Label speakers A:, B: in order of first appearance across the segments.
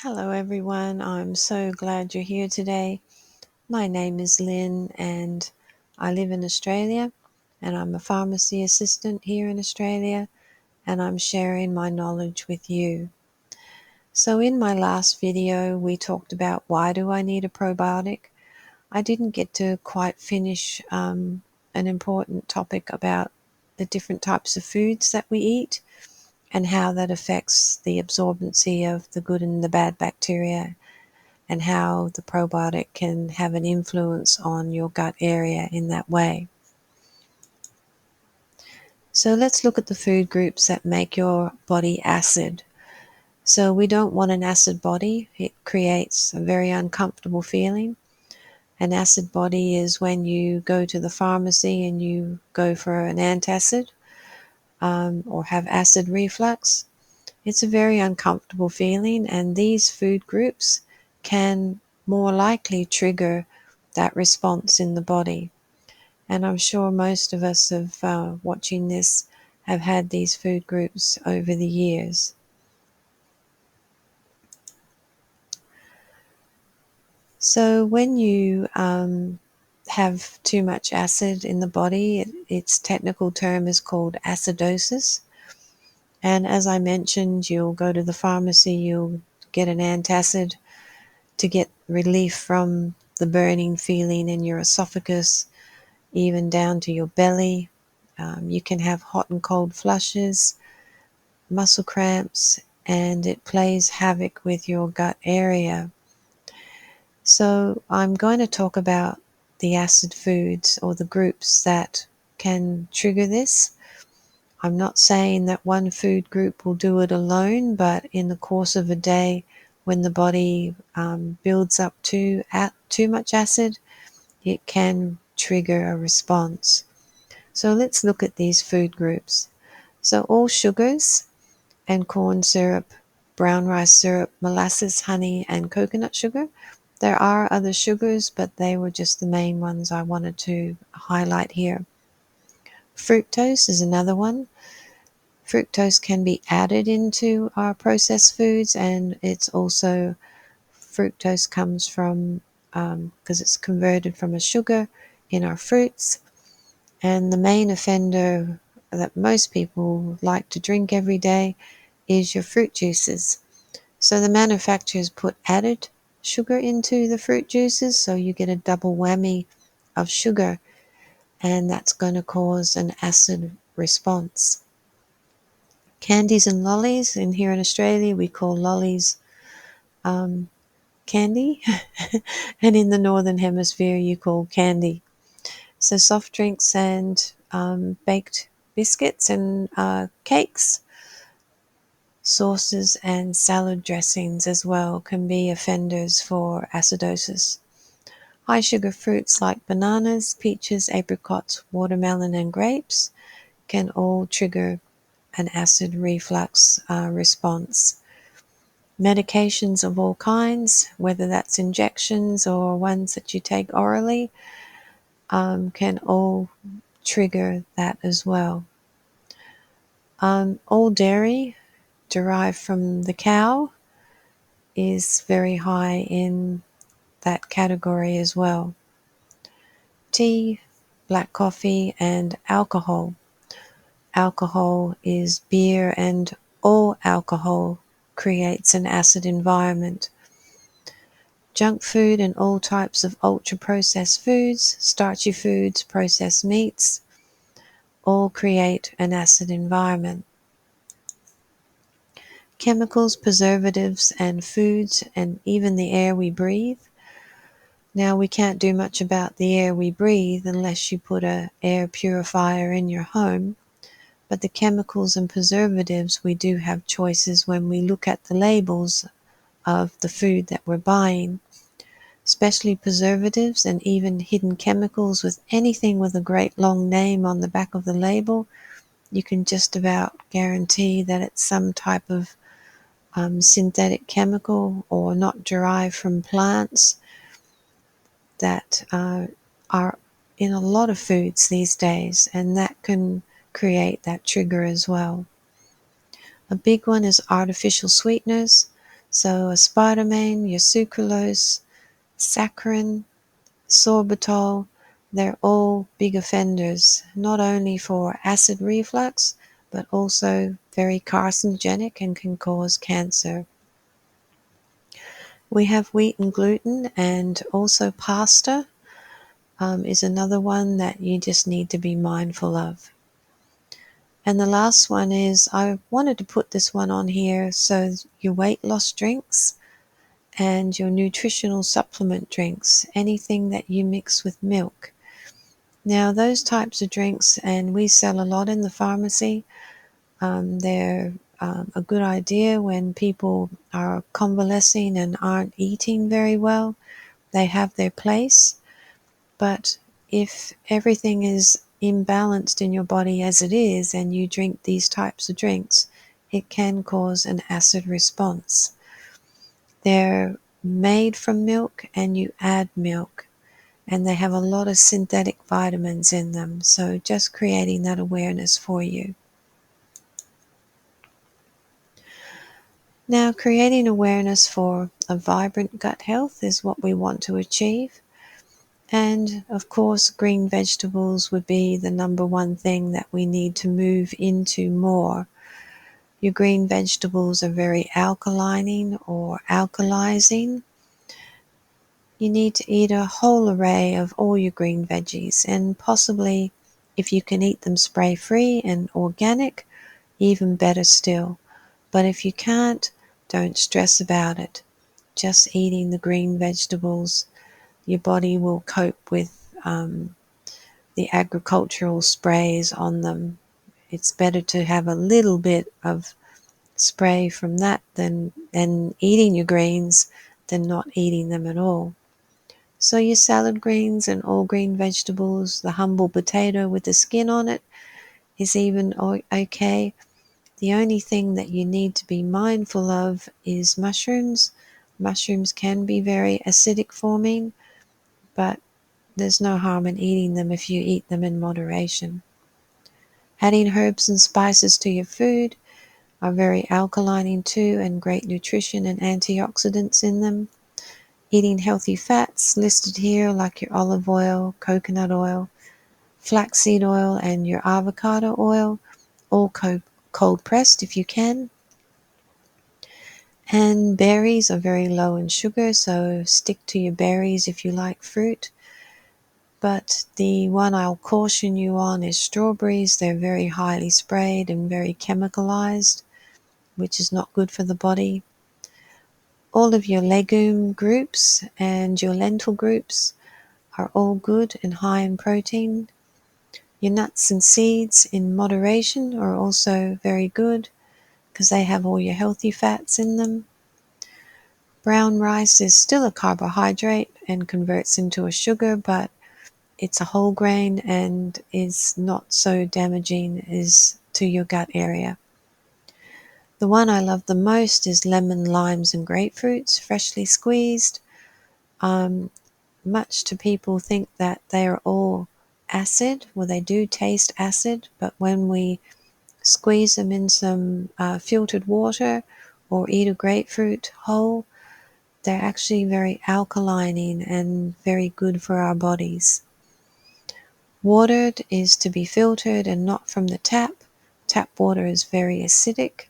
A: Hello everyone, I'm so glad you're here today. My name is Lynn and I live in Australia and I'm a pharmacy assistant here in Australia and I'm sharing my knowledge with you. So in my last video we talked about why do I need a probiotic. I didn't get to quite finish an important topic about the different types of foods that we eat and how that affects the absorbency of the good and the bad bacteria and how the probiotic can have an influence on your gut area in that way. So let's look at the food groups that make your body acid. So we don't want an acid body. It creates a very uncomfortable feeling. An acid body is when you go to the pharmacy and you go for an antacid or have acid reflux. It's a very uncomfortable feeling, and these food groups can more likely trigger that response in the body. And I'm sure most of us have watching this have had these food groups over the years. So when you have too much acid in the body, its technical term is called acidosis. And as I mentioned, you'll go to the pharmacy, you'll get an antacid to get relief from the burning feeling in your esophagus, even down to your belly. You can have hot and cold flushes, muscle cramps, and it plays havoc with your gut area. So I'm going to talk about the acid foods or the groups that can trigger this. I'm not saying that one food group will do it alone, but in the course of a day, when the body builds up too much acid, it can trigger a response. So let's look at these food groups. So all sugars and corn syrup, brown rice syrup, molasses, honey, and coconut sugar. There are other sugars, but they were just the main ones I wanted to highlight here. Fructose is another one. Fructose can be added into our processed foods, and it's also fructose comes from because it's converted from a sugar in our fruits. And the main offender that most people like to drink every day is your fruit juices. So the manufacturers put added sugar into the fruit juices, so you get a double whammy of sugar, and that's going to cause an acid response. Candies and lollies, and here in Australia we call lollies candy, and in the northern hemisphere you call candy. So soft drinks and baked biscuits and cakes, sauces and salad dressings as well can be offenders for acidosis. High sugar fruits like bananas, peaches, apricots, watermelon and grapes can all trigger an acid reflux response. Medications of all kinds, whether that's injections or ones that you take orally, can all trigger that as well. All dairy derived from the cow is very high in that category as well. Tea, black coffee, and alcohol. Alcohol is beer, and all alcohol creates an acid environment. Junk food and all types of ultra-processed foods, starchy foods, processed meats, all create an acid environment. Chemicals, preservatives, and foods, and even the air we breathe. Now, we can't do much about the air we breathe unless you put an air purifier in your home, but the chemicals and preservatives, we do have choices when we look at the labels of the food that we're buying. Especially preservatives and even hidden chemicals with anything with a great long name on the back of the label, you can just about guarantee that it's some type of synthetic chemical or not derived from plants that are in a lot of foods these days, and that can create that trigger as well. A big one is artificial sweeteners. So aspartame, your sucralose, saccharin, sorbitol, they're all big offenders, not only for acid reflux, but also very carcinogenic and can cause cancer. We have wheat and gluten, and also pasta is another one that you just need to be mindful of. And the last one is, I wanted to put this one on here, so your weight loss drinks and your nutritional supplement drinks, anything that you mix with milk. Now those types of drinks, and we sell a lot in the pharmacy, they're a good idea when people are convalescing and aren't eating very well. They have their place, but if everything is imbalanced in your body as it is and you drink these types of drinks, it can cause an acid response. They're made from milk and you add milk, and they have a lot of synthetic vitamins in them, so just creating that awareness for you. Now, creating awareness for a vibrant gut health is what we want to achieve. And of course, green vegetables would be the number one thing that we need to move into more. Your green vegetables are very alkalining or alkalizing. You need to eat a whole array of all your green veggies, and possibly, if you can eat them spray-free and organic, even better still. But if you can't, don't stress about it. Just eating the green vegetables, your body will cope with the agricultural sprays on them. It's better to have a little bit of spray from that than eating your greens than not eating them at all. So your salad greens and all green vegetables, the humble potato with the skin on it is even okay. The only thing that you need to be mindful of is mushrooms. Mushrooms can be very acidic forming, but there's no harm in eating them if you eat them in moderation. Adding herbs and spices to your food are very alkalining too, and great nutrition and antioxidants in them. Eating healthy fats listed here, like your olive oil, coconut oil, flaxseed oil, and your avocado oil, all cold pressed if you can. And berries are very low in sugar, so stick to your berries if you like fruit. But the one I'll caution you on is strawberries. They're very highly sprayed and very chemicalized, which is not good for the body. All of your legume groups and your lentil groups are all good and high in protein. Your nuts and seeds in moderation are also very good because they have all your healthy fats in them. Brown rice is still a carbohydrate and converts into a sugar, but it's a whole grain and is not so damaging as to your gut area. The one I love the most is lemon, limes, and grapefruits, freshly squeezed. Much to people think that they are all acid. Well, they do taste acid, but when we squeeze them in some filtered water or eat a grapefruit whole, they're actually very alkalining and very good for our bodies. Watered is to be filtered and not from the tap. Tap water is very acidic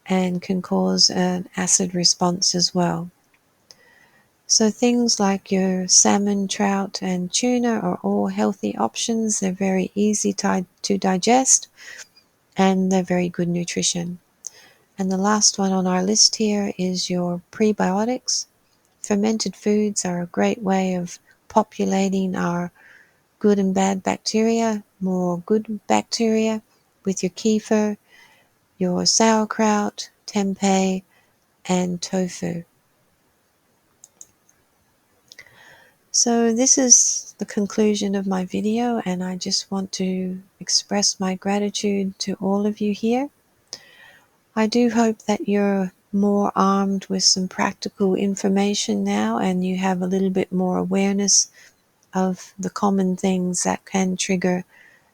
A: and can cause an acid response as well. So things like your salmon, trout, and tuna are all healthy options. They're very easy to digest, and they're very good nutrition. And the last one on our list here is your prebiotics. Fermented foods are a great way of populating our good and bad bacteria, more good bacteria, with your kefir, your sauerkraut, tempeh, and tofu. So this is the conclusion of my video, and I just want to express my gratitude to all of you here. I do hope that you're more armed with some practical information now, and you have a little bit more awareness of the common things that can trigger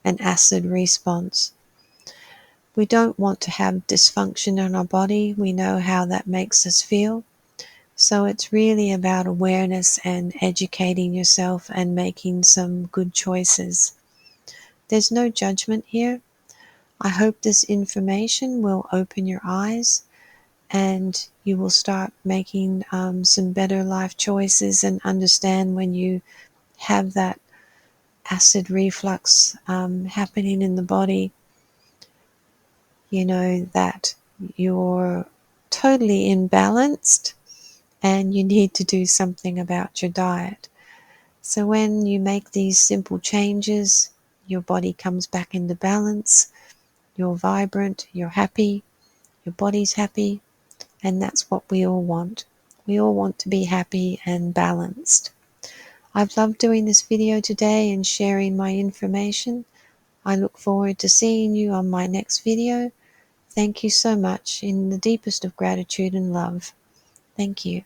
A: an acid response. We don't want to have dysfunction in our body. We know how that makes us feel. So it's really about awareness and educating yourself and making some good choices. There's no judgment here. I hope this information will open your eyes and you will start making some better life choices and understand when you have that acid reflux happening in the body, that you're totally imbalanced and you need to do something about your diet. So when you make these simple changes, your body comes back into balance, you're vibrant, you're happy, your body's happy, and that's what we all want. We all want to be happy and balanced. I've loved doing this video today and sharing my information. I look forward to seeing you on my next video. Thank you so much, in the deepest of gratitude and love. Thank you.